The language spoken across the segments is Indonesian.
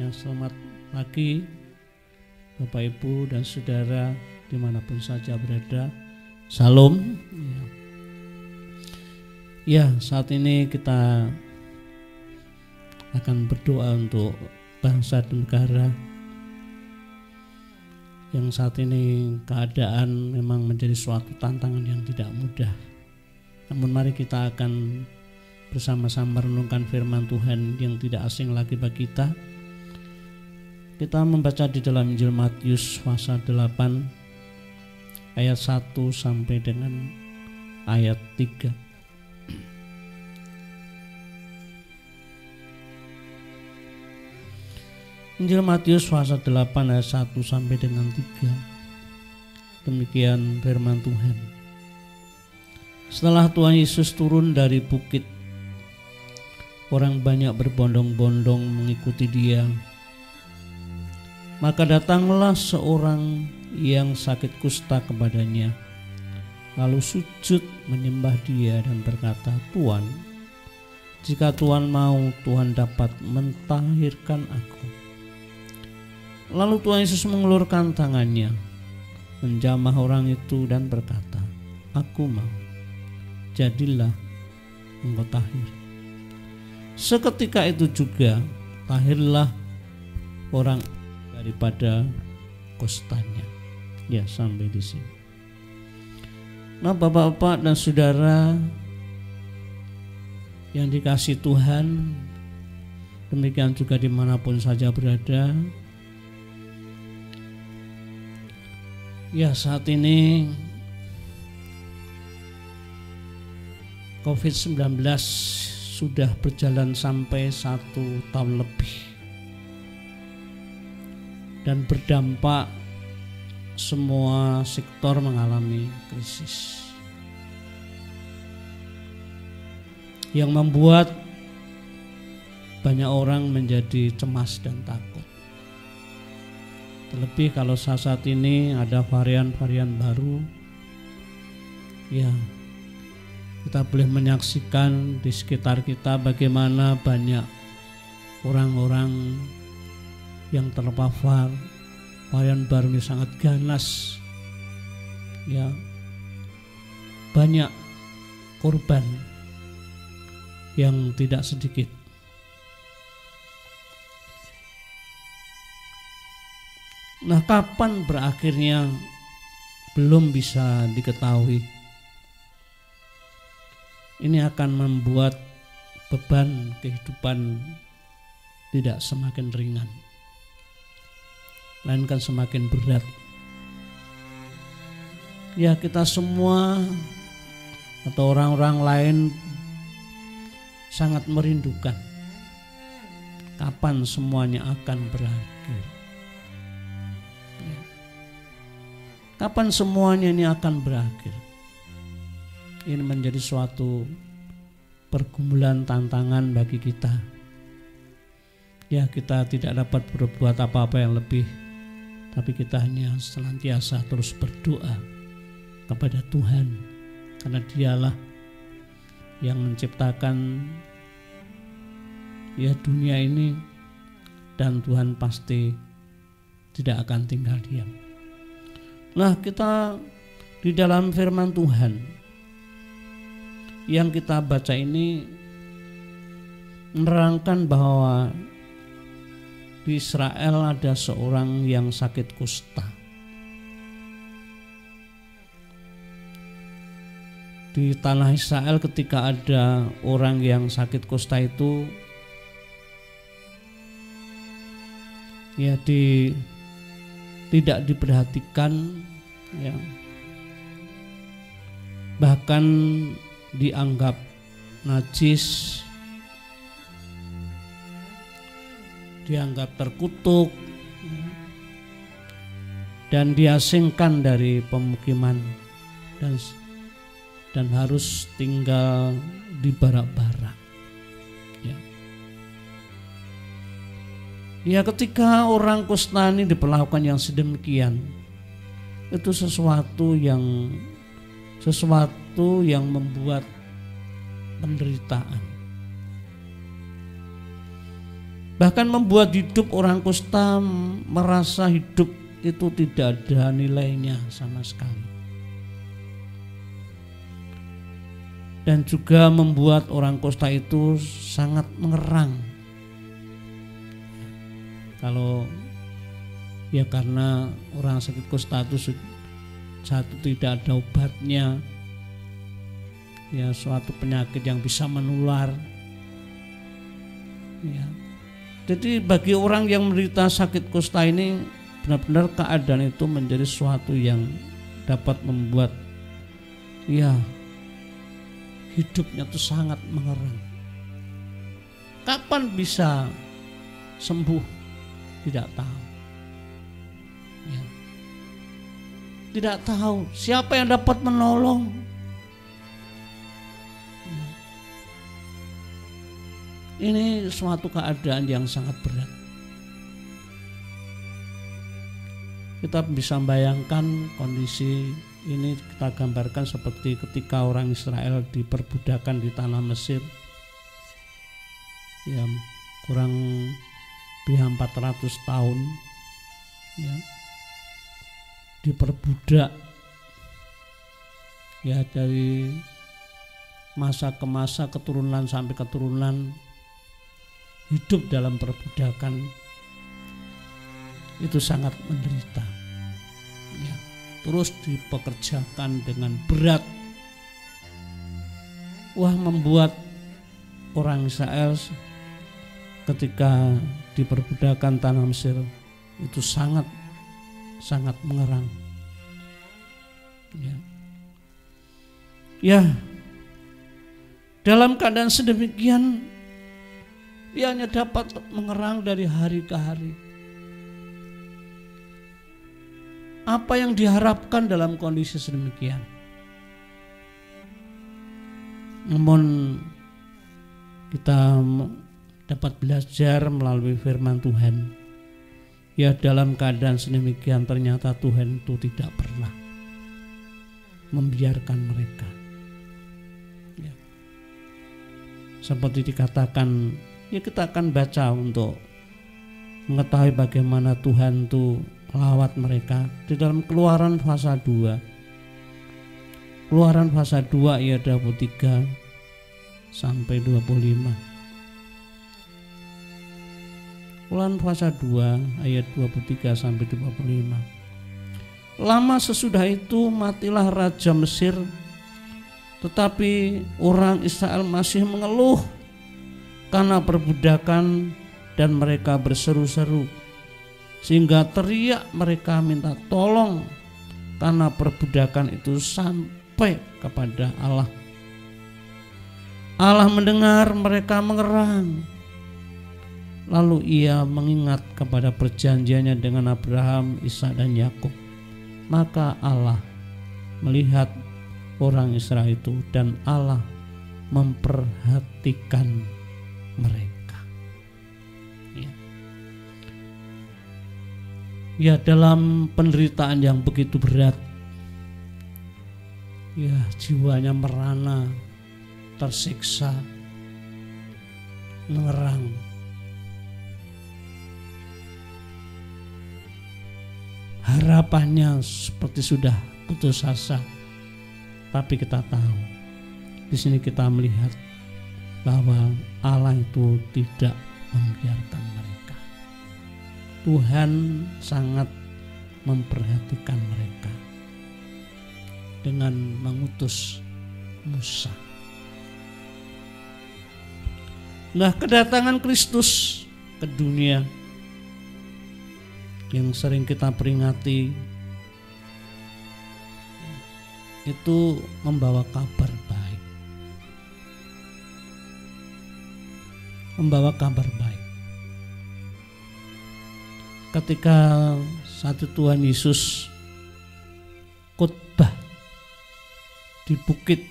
Ya, selamat pagi Bapak Ibu dan Saudara dimanapun saja berada. Salam. Ya, saat ini kita akan berdoa untuk bangsa dan negara yang saat ini keadaan memang menjadi suatu tantangan yang tidak mudah. Namun mari kita akan bersama-sama renungkan firman Tuhan yang tidak asing lagi bagi kita. Kita membaca di dalam Injil Matius pasal 8 ayat 1 sampai dengan ayat 3. Injil Matius pasal 8 ayat 1 sampai dengan 3. Demikian firman Tuhan. Setelah Tuhan Yesus turun dari bukit, orang banyak berbondong-bondong mengikuti Dia. Maka datanglah seorang yang sakit kusta kepadanya, lalu sujud menyembah Dia dan berkata, "Tuan, jika Tuhan mau, Tuhan dapat mentahirkan aku." Lalu Tuhan Yesus mengulurkan tangannya, menjamah orang itu dan berkata, "Aku mau, jadilah engkau tahir." Seketika itu juga tahirlah orang daripada kustanya. Ya, sampai di sini. Nah, Bapak-bapak dan Saudara yang dikasihi Tuhan, demikian juga dimanapun saja berada. Ya, saat ini COVID-19 sudah berjalan sampai 1 tahun lebih dan berdampak semua sektor mengalami krisis yang membuat banyak orang menjadi cemas dan takut. Terlebih kalau saat ini ada varian-varian baru, ya kita boleh menyaksikan di sekitar kita bagaimana banyak orang-orang yang terpapar varian baru ini sangat ganas, ya banyak korban yang tidak sedikit. Nah, kapan berakhirnya belum bisa diketahui. Ini akan membuat beban kehidupan tidak semakin ringan, melainkan semakin berat. Ya, kita semua atau orang-orang lain sangat merindukan kapan semuanya akan berakhir. Kapan semuanya ini akan berakhir? Ini menjadi suatu pergumulan, tantangan bagi kita. Ya, kita tidak dapat berbuat apa-apa yang lebih, tapi kita hanya senantiasa terus berdoa kepada Tuhan, karena Dialah yang menciptakan ya dunia ini, dan Tuhan pasti tidak akan tinggal diam. Nah, kita di dalam firman Tuhan yang kita baca ini menerangkan bahwa di Israel ada seorang yang sakit kusta. Di tanah Israel ketika ada orang yang sakit kusta itu, ya tidak diperhatikan, ya, bahkan dianggap najis, dianggap terkutuk, dan diasingkan dari pemukiman dan harus tinggal di barak-barak. Ya, ketika orang kusta ini diperlakukan yang sedemikian, itu sesuatu yang membuat penderitaan. bahkan membuat hidup orang kusta merasa hidup itu tidak ada nilainya sama sekali, dan juga membuat orang kusta itu sangat mengerang. Kalau ya karena orang sakit kusta itu satu tidak ada obatnya, ya suatu penyakit yang bisa menular, ya. Jadi bagi orang yang menderita sakit kusta ini benar-benar keadaan itu menjadi suatu yang dapat membuat ya hidupnya itu sangat mengerang. Kapan bisa sembuh tidak tahu, ya. Tidak tahu siapa yang dapat menolong. Ini suatu keadaan yang sangat berat. Kita bisa bayangkan kondisi ini, kita gambarkan seperti ketika orang Israel diperbudakan di tanah Mesir, ya kurang lebih 400 tahun, ya diperbudak, ya dari masa ke masa, keturunan sampai keturunan, hidup dalam perbudakan itu sangat menderita, ya. Terus dipekerjakan dengan berat. Wah, membuat orang Israel ketika diperbudakan tanah Mesir itu sangat mengerang, ya. Ya, dalam keadaan sedemikian dia hanya dapat mengerang dari hari ke hari. Apa yang diharapkan dalam kondisi sedemikian? Namun kita dapat belajar melalui firman Tuhan, ya dalam keadaan sedemikian ternyata Tuhan itu tidak pernah membiarkan mereka, ya. Seperti dikatakan, ya kita akan baca untuk mengetahui bagaimana Tuhan itu melawat mereka di dalam Keluaran pasal 2. Keluaran pasal 2 ayat 23 sampai 25. Keluaran pasal 2 ayat 23 sampai 25. Lama sesudah itu matilah Raja Mesir, tetapi orang Israel masih mengeluh karena perbudakan dan mereka berseru-seru, sehingga teriak mereka minta tolong karena perbudakan itu sampai kepada Allah. Allah mendengar mereka mengerang, lalu ia mengingat kepada perjanjiannya dengan Abraham, Ishak dan Yakub. Maka Allah melihat orang Israel itu dan Allah memperhatikan mereka. Ya, dalam penderitaan yang begitu berat, ya jiwanya merana, tersiksa, mengerang. Harapannya seperti sudah putus asa, tapi kita tahu di sini kita melihat bahwa Allah itu tidak membiarkan mereka. Tuhan sangat memperhatikan mereka dengan mengutus Musa. Nah, kedatangan Kristus ke dunia yang sering kita peringati itu membawa kabar baik. Membawa kabar baik. Ketika satu Tuhan Yesus khotbah di bukit,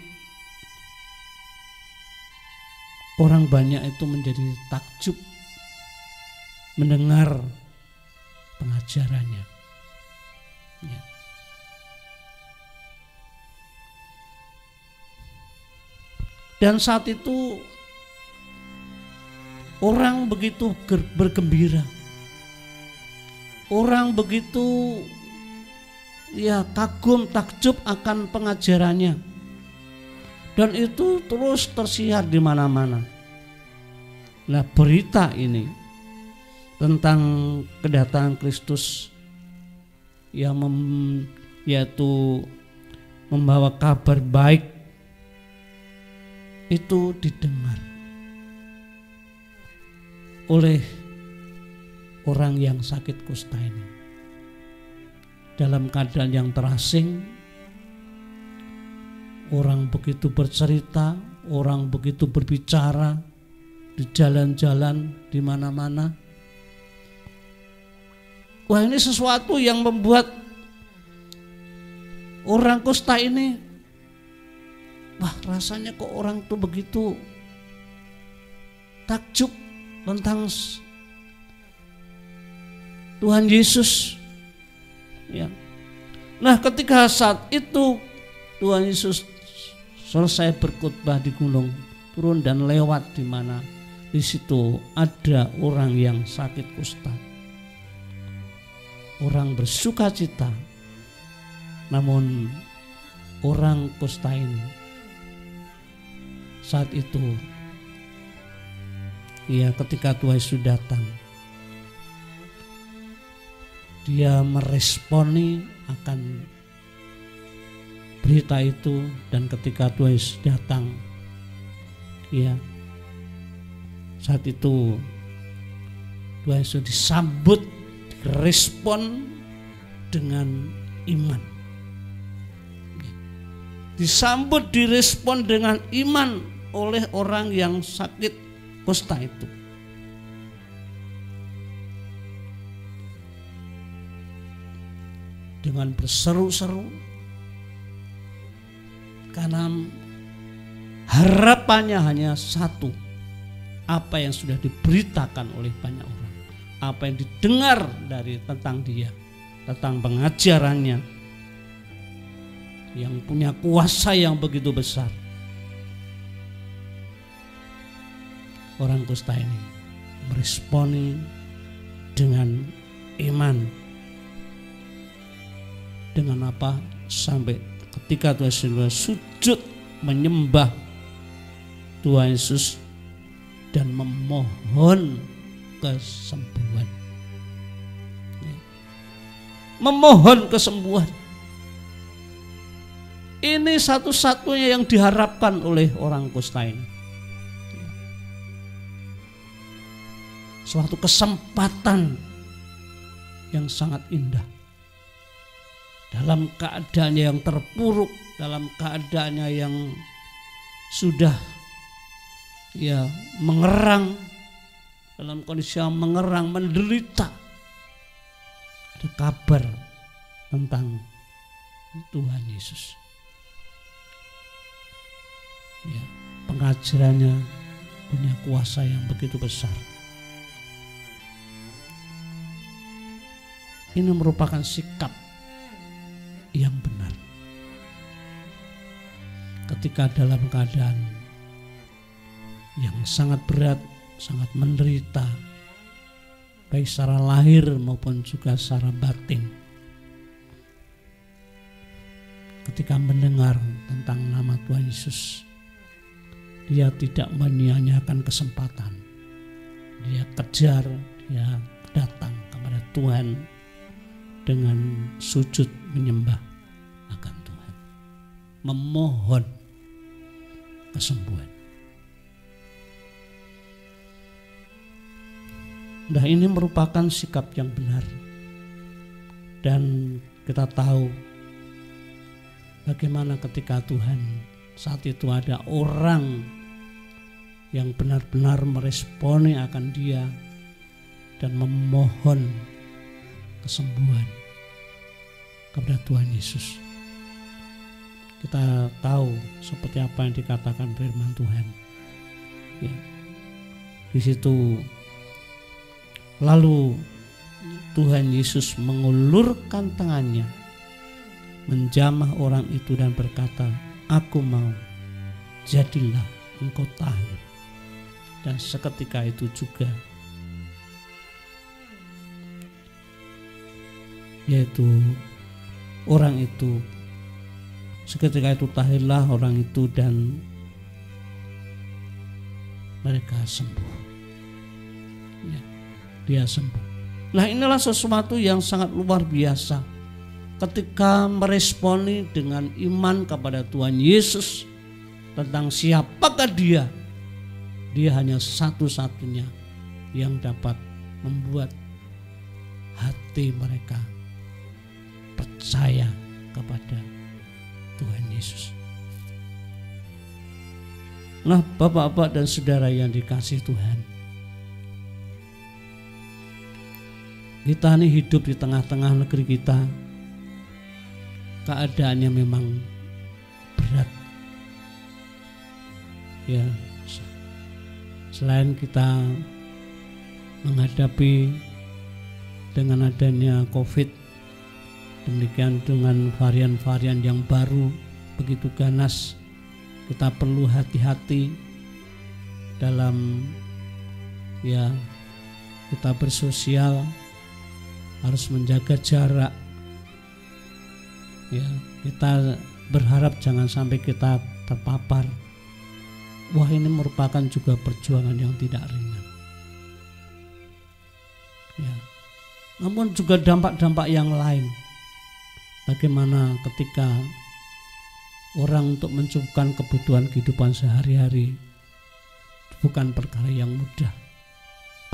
orang banyak itu menjadi takjub mendengar pengajarannya, ya. Dan saat itu Orang begitu bergembira. Orang begitu kagum takjub akan pengajarannya. Dan itu terus tersiar di mana-mana. Nah, berita ini tentang kedatangan Kristus yang yaitu membawa kabar baik itu didengar oleh orang yang sakit kusta ini. Dalam keadaan yang terasing, orang begitu bercerita, orang begitu berbicara di jalan-jalan, di mana-mana. Wah, ini sesuatu yang membuat orang kusta ini, wah, rasanya kok orang tuh begitu takjub tentang Tuhan Yesus. Ya. Nah, ketika saat itu Tuhan Yesus selesai berkhotbah di gunung, turun dan lewat di mana di situ ada orang yang sakit kusta. Orang bersuka cita, namun orang kusta ini saat itu, ketika Tuhan Yesus datang, dia meresponi akan berita itu. Dan ketika Tuhan Yesus datang, saat itu Tuhan Yesus disambut, direspon dengan iman. Disambut, direspon dengan iman oleh orang yang sakit kusta itu. Dengan berseru-seru, karena harapannya hanya satu, apa yang sudah diberitakan oleh banyak orang, apa yang didengar tentang dia, tentang pengajarannya yang punya kuasa yang begitu besar. Orang kusta ini meresponi dengan iman. Dengan apa? Sampai ketika Tuhan Yesus sujud menyembah Tuhan Yesus dan memohon kesembuhan. Memohon kesembuhan. Ini satu-satunya yang diharapkan oleh orang kusta ini. Suatu kesempatan yang sangat indah. Dalam keadaannya yang terpuruk, dalam keadaannya yang sudah mengerang, dalam kondisi yang mengerang, menderita, ada kabar tentang Tuhan Yesus. Pengajarannya punya kuasa yang begitu besar. Ini merupakan sikap yang benar. Ketika dalam keadaan yang sangat berat, sangat menderita, baik secara lahir maupun juga secara batin, ketika mendengar tentang nama Tuhan Yesus, dia tidak menyia-nyiakan kesempatan. Dia kejar, dia datang kepada Tuhan dengan sujud menyembah akan Tuhan, memohon kesembuhan. Nah, ini merupakan sikap yang benar. Dan kita tahu bagaimana ketika Tuhan saat itu ada orang yang benar-benar meresponi akan dia dan memohon kesembuhan kepada Tuhan Yesus. Kita tahu seperti apa yang dikatakan firman Tuhan. Di situ lalu Tuhan Yesus mengulurkan tangannya, menjamah orang itu dan berkata, "Aku mau, jadilah engkau tahir." Dan seketika itu juga, yaitu orang itu, seketika itu tahirlah orang itu dan mereka sembuh. Ya, dia sembuh. Nah, inilah sesuatu yang sangat luar biasa ketika meresponi dengan iman kepada Tuhan Yesus tentang siapakah dia. Dia hanya satu-satunya yang dapat membuat hati mereka percaya kepada Tuhan Yesus. Nah, Bapak-bapak dan saudara yang dikasihi Tuhan, kita ini hidup di tengah-tengah negeri kita, keadaannya memang berat. Ya, selain kita menghadapi dengan adanya COVID, demikian dengan varian-varian yang baru begitu ganas, kita perlu hati-hati dalam ya kita bersosial, harus menjaga jarak. Ya, kita berharap jangan sampai kita terpapar. Wah, ini merupakan juga perjuangan yang tidak ringan. Ya. Namun juga dampak-dampak yang lain. Bagaimana ketika orang untuk mencukupkan kebutuhan kehidupan sehari-hari bukan perkara yang mudah.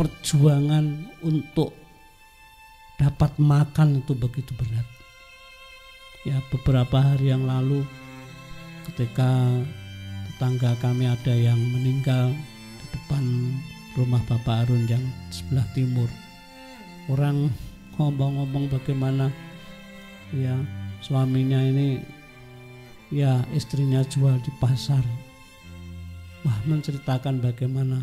Perjuangan untuk dapat makan itu begitu berat. Ya, beberapa hari yang lalu ketika tetangga kami ada yang meninggal di depan rumah Bapak Arun yang sebelah timur. Orang ngomong-ngomong bagaimana ya suaminya ini ya istrinya jual di pasar. Wah, menceritakan bagaimana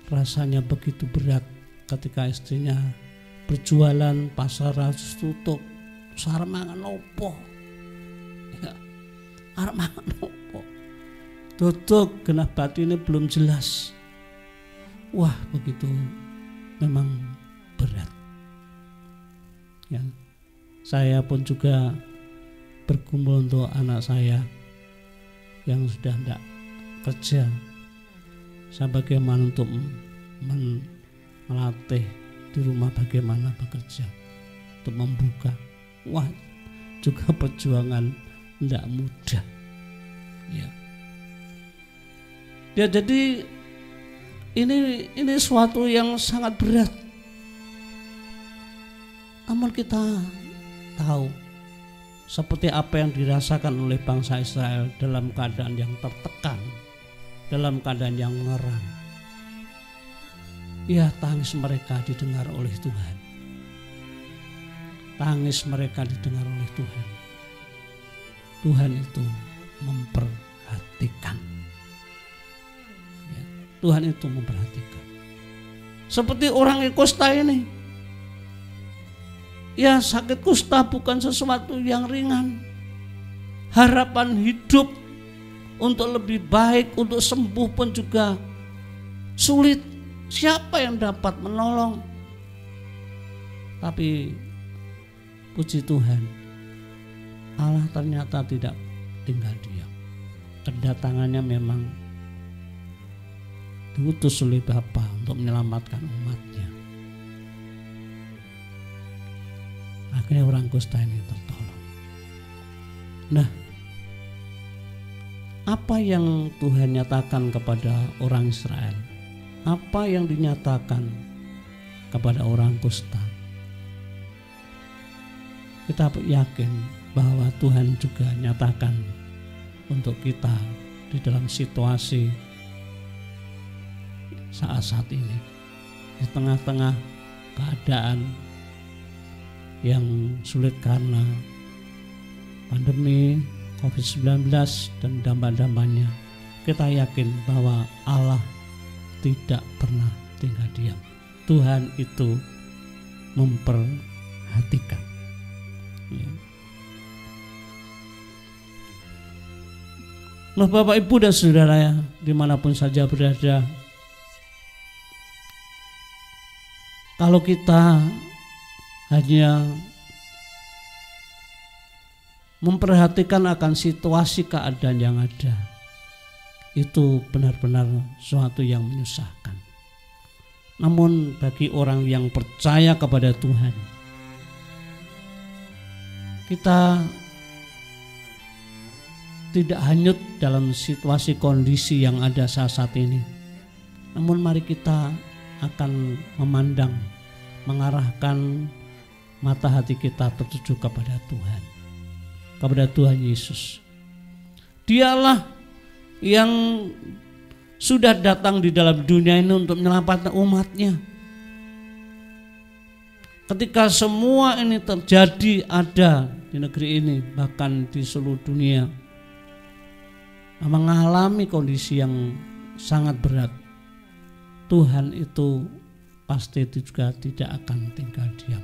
rasanya begitu berat ketika istrinya berjualan, pasar harus tutup. Sarep mangan opo? Ya, arep mangan opo? Tutup, genah batine belum jelas. Wah, begitu memang berat. Ya, saya pun juga bergumul untuk anak saya yang sudah tidak kerja. Saya bagaimana untuk melatih di rumah bagaimana bekerja, untuk membuka. Wah, juga perjuangan tidak mudah. Ya. Ya, jadi ini suatu yang sangat berat. Namun kita tahu seperti apa yang dirasakan oleh bangsa Israel dalam keadaan yang tertekan, dalam keadaan yang ngerang. Ya, tangis mereka didengar oleh Tuhan. Tangis mereka didengar oleh Tuhan. Tuhan itu memperhatikan. Ya, Tuhan itu memperhatikan. Seperti orang kusta ini. Ya, sakit kusta bukan sesuatu yang ringan. Harapan hidup untuk lebih baik, untuk sembuh pun juga sulit. Siapa yang dapat menolong? Tapi puji Tuhan, Allah ternyata tidak tinggal diam. Kedatangannya memang diutus oleh Bapa untuk menyelamatkan umatnya. Akhirnya orang kusta ini tertolong. Nah, apa yang Tuhan nyatakan kepada orang Israel? Apa yang dinyatakan kepada orang kusta? Kita yakin bahwa Tuhan juga nyatakan untuk kita di dalam situasi saat-saat ini, di tengah-tengah keadaan yang sulit karena pandemi COVID-19 dan dampak-dampaknya. Kita yakin bahwa Allah tidak pernah tinggal diam. Tuhan itu memperhatikan. Ya. Nah, Bapak Ibu dan Saudara ya, dimanapun saja berada, Kalau kita hanya memperhatikan akan situasi keadaan yang ada, itu benar-benar suatu yang menyusahkan. Namun bagi orang yang percaya kepada Tuhan, kita tidak hanyut dalam situasi kondisi yang ada saat ini. Namun mari kita akan memandang, mengarahkan mata hati kita tertuju kepada Tuhan, kepada Tuhan Yesus. Dialah yang sudah datang di dalam dunia ini untuk menyelamatkan umatnya. Ketika semua ini terjadi ada di negeri ini, bahkan di seluruh dunia, mengalami kondisi yang sangat berat, Tuhan itu pasti juga tidak akan tinggal diam.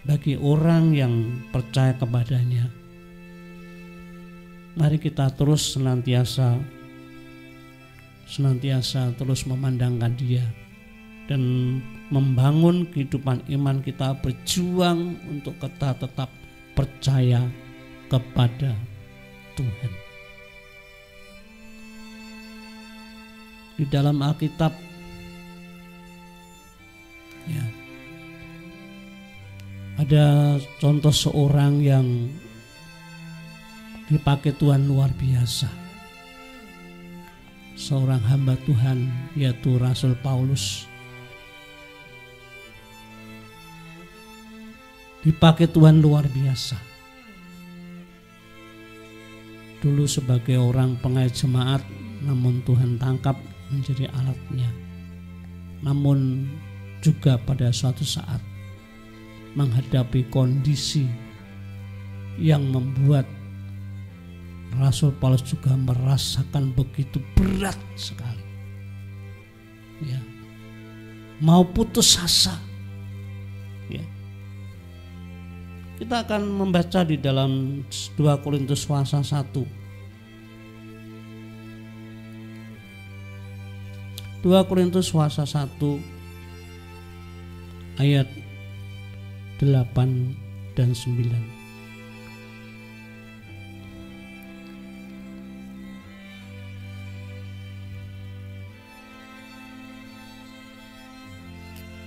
Bagi orang yang percaya kepadanya, mari kita terus senantiasa terus memandangkan Dia dan membangun kehidupan iman kita, berjuang untuk kita tetap percaya kepada Tuhan. Di dalam Alkitab, ya, ada contoh seorang yang dipakai Tuhan luar biasa. Seorang hamba Tuhan, yaitu Rasul Paulus. Dipakai Tuhan luar biasa. Dulu sebagai orang pengayat jemaat, namun Tuhan tangkap menjadi alatnya. Namun juga pada suatu saat menghadapi kondisi yang membuat Rasul Paulus juga merasakan begitu berat sekali. Ya. Mau putus asa. Ya. Kita akan membaca di dalam 2 Korintus pasal 1. 2 Korintus pasal 1 ayat 8 dan 9.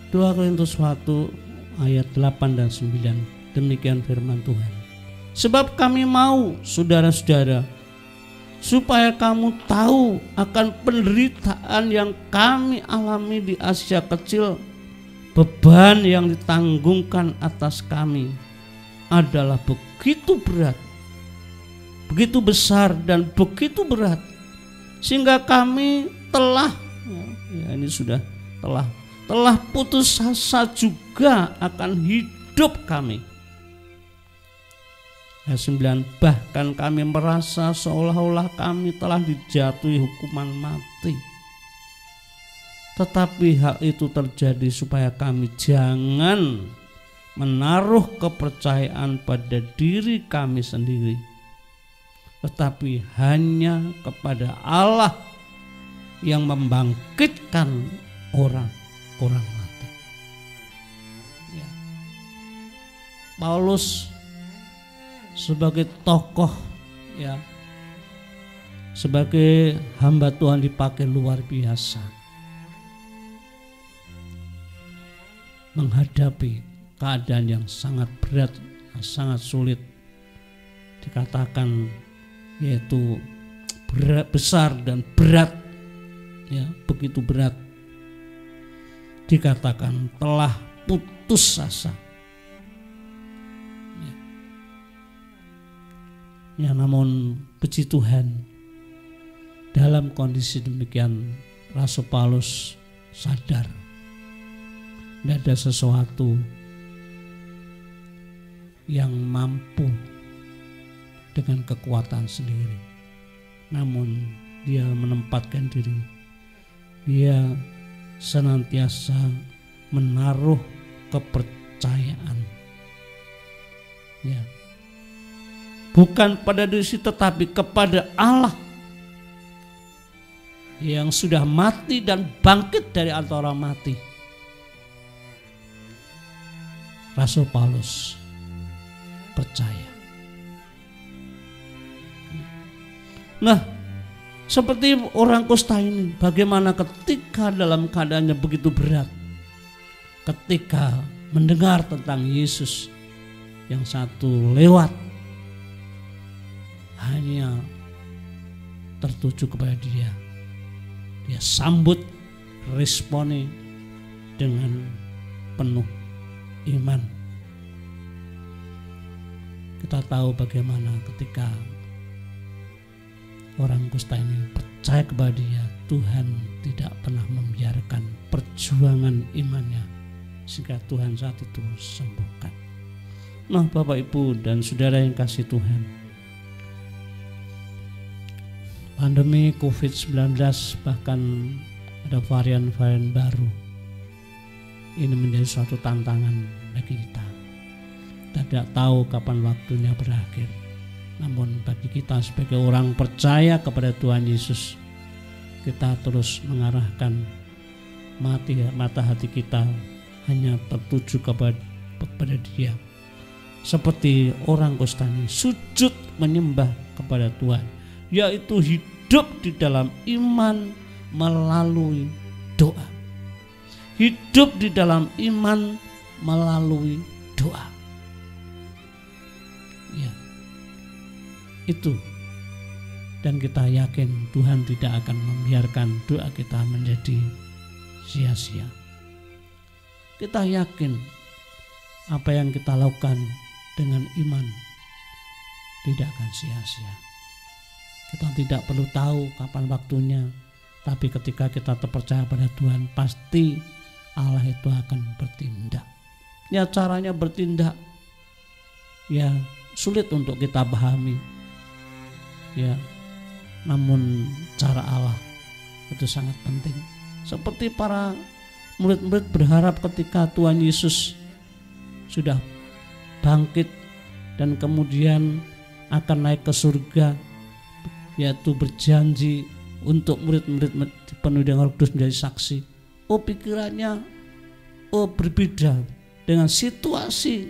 Dua Korintus 1 ayat 8 dan 9. Demikian firman Tuhan. Sebab kami mau, saudara-saudara, supaya kamu tahu akan penderitaan yang kami alami di Asia Kecil. Beban yang ditanggungkan atas kami adalah begitu berat, begitu besar dan begitu berat, sehingga kami telah putus asa juga akan hidup kami. Ayat 9, bahkan kami merasa seolah-olah kami telah dijatuhi hukuman mati. Tetapi hal itu terjadi supaya kami jangan menaruh kepercayaan pada diri kami sendiri, tetapi hanya kepada Allah yang membangkitkan orang mati. Ya. Paulus sebagai tokoh, ya, sebagai hamba Tuhan dipakai luar biasa menghadapi keadaan yang sangat berat, yang sangat sulit, dikatakan yaitu berat, besar dan berat, ya, begitu berat, dikatakan telah putus asa. Ya, namun puji Tuhan, dalam kondisi demikian Rasul Paulus sadar tidak ada sesuatu yang mampu dengan kekuatan sendiri. Namun dia menempatkan diri, dia senantiasa menaruh kepercayaan, ya, bukan pada diri tetapi kepada Allah yang sudah mati dan bangkit dari antara orang mati. Rasul Paulus percaya. Nah, seperti orang kusta ini, bagaimana ketika dalam keadaannya begitu berat, ketika mendengar tentang Yesus, yang satu lewat hanya tertuju kepada dia. Dia sambut, responi dengan penuh iman. Kita tahu bagaimana ketika orang kusta ini percaya kepada dia, Tuhan tidak pernah membiarkan perjuangan imannya sehingga Tuhan saat itu sembuhkan. Nah, Bapak, Ibu, dan saudara yang kasih Tuhan, pandemi COVID-19 bahkan ada varian-varian baru, ini menjadi suatu tantangan bagi kita. Kita tidak tahu kapan waktunya berakhir. Namun bagi kita sebagai orang percaya kepada Tuhan Yesus, kita terus mengarahkan mata hati kita hanya tertuju kepada Dia. Seperti orang kusta ini sujud menyembah kepada Tuhan, yaitu hidup di dalam iman melalui doa. Hidup di dalam iman melalui doa. Ya, itu. Dan kita yakin Tuhan tidak akan membiarkan doa kita menjadi sia-sia. Kita yakin apa yang kita lakukan dengan iman tidak akan sia-sia. Kita tidak perlu tahu kapan waktunya, tapi ketika kita terpercaya pada Tuhan, pasti Allah itu akan bertindak. Ya, caranya bertindak ya sulit untuk kita pahami. Ya, namun cara Allah itu sangat penting. Seperti para murid-murid berharap ketika Tuhan Yesus sudah bangkit dan kemudian akan naik ke surga, yaitu berjanji untuk murid-murid penuh dengan Roh Kudus menjadi saksi. Pikirannya berbeda dengan situasi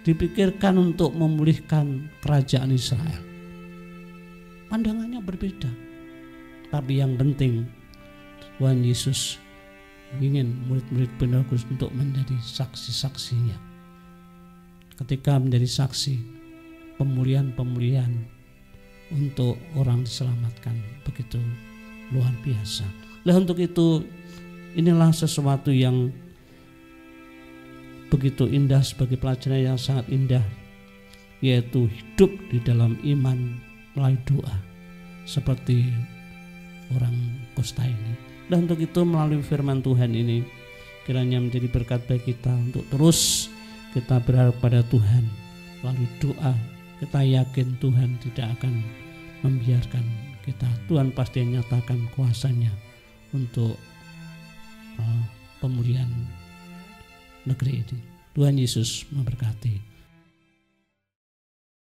dipikirkan untuk memulihkan kerajaan Israel. Pandangannya berbeda. Tapi yang penting Tuhan Yesus ingin murid-murid penuh Roh Kudus untuk menjadi saksi-saksinya. Ketika menjadi saksi, pemulihan-pemulihan untuk orang diselamatkan begitu luar biasa. Nah, untuk itu inilah sesuatu yang begitu indah, sebagai pelajaran yang sangat indah, yaitu hidup di dalam iman melalui doa seperti orang kusta ini. Dan untuk itu melalui firman Tuhan ini kiranya menjadi berkat bagi kita untuk terus kita berharap pada Tuhan. Melalui doa kita yakin Tuhan tidak akan membiarkan kita. Tuhan pasti menyatakan kuasanya untuk pemulihan negeri ini. Tuhan Yesus memberkati.